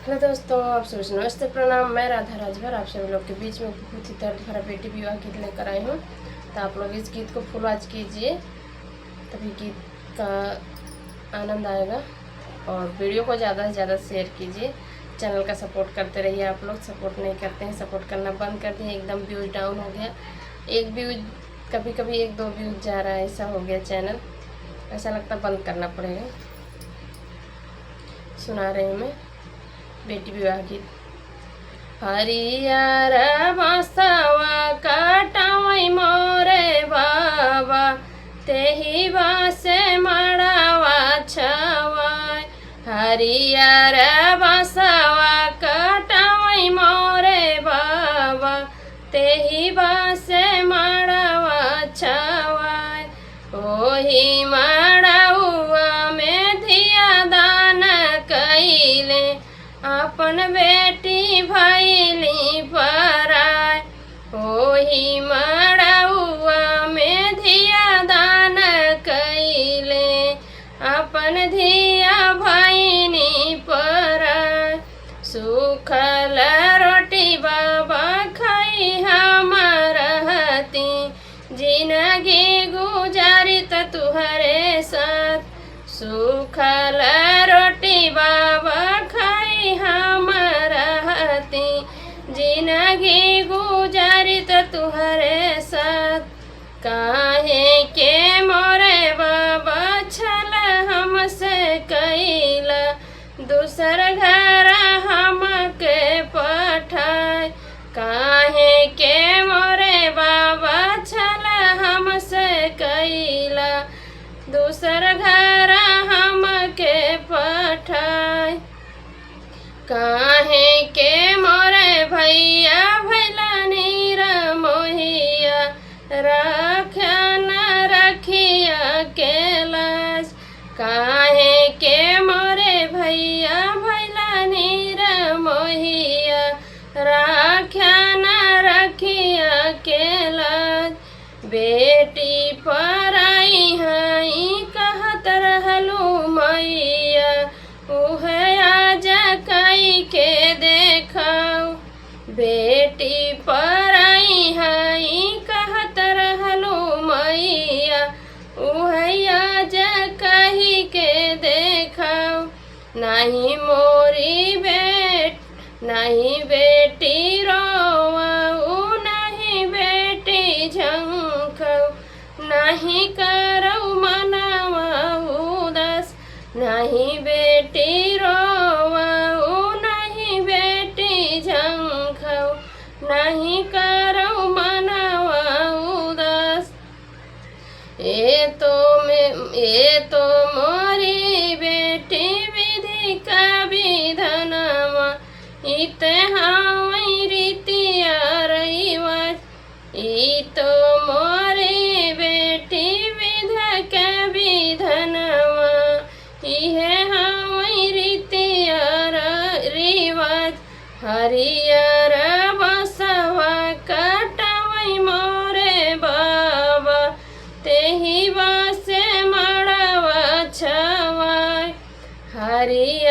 Hello दोस्तों, आप सभी से नमस्ते प्रणाम। मैं राधा राजभर आप सभी लोग के बीच में बहुत ही दर्द भरा बेटी विवाह गीत लेकर आई हूँ। तो आप लोग इस गीत को फुल वॉच कीजिए, तभी गीत का आनंद आएगा। और वीडियो को ज़्यादा से ज़्यादा शेयर कीजिए। चैनल का सपोर्ट करते रहिए। आप लोग सपोर्ट नहीं करते हैं, सपोर्ट करना बंद कर दिए। एकदम व्यूज़ डाउन हो गया, एक व्यूज कभी कभी 1-2 व्यूज जा रहा है, ऐसा हो गया चैनल। ऐसा लगता बंद करना पड़ेगा। सुना रही हूँ मैं बेटी विवाह गीत। हरियर बसवा कटवई मोरे बाबा, तेही बासे मड़ावा छवाय। हरियर बसवा कटवई मोरे बाबा, तेही बासे मड़ावा छवाय। ओही मड़ाउआ में धिया दान कइले, अपन बेटी भैली पराय। ओही मड़उआ में धिया दान कइले, अपन धिया भैनी पराय। सुखल रोटी बाबा खाई हम रहती, जिंदगी गुजारित तुहरे साथ। सुखल रोटी बाबा खाई हम रहती, जिंदगी गुजारित तुहरे साथ। काहे के मोरे बाबा छल हमसे कैला, दूसर घर हमके पठाए। काहे के मोरे बाबा छल हमसे कैला, दूसर घर हमके पठाए। काहे के मोरे भैया भैला नीर मोहिया, रखा न रखिया के लाज। काहे के मोरे भैया भैला नीर मोहिया, रखा न रखिया के लाज। बेटी पराई हई कहत रहलू मैया, उहे आज कई के देखाऊ। बेटी पराई हई कहत रहलू मैया, उहे आज कही के देखाऊ। नहीं मोरी नहीं बेटी रोवाऊ, नहीं बेटी झंखऊ। नहीं करऊ मनवा उदास, नहीं बेटी रोवाऊ, नहीं बेटी झंखऊ। नहीं करऊ मनवा उदास। ए तो मोरी बेटी विधि का विधनवा, इत हावई रीतिया रईवाज। ई तो मोरी बेटी विध के विधनवा, इहे हावई रीतिया रिवाज। हरियर बसवा कटवई मोरे बाबा, तेही बासे मड़वा छवाय। हरि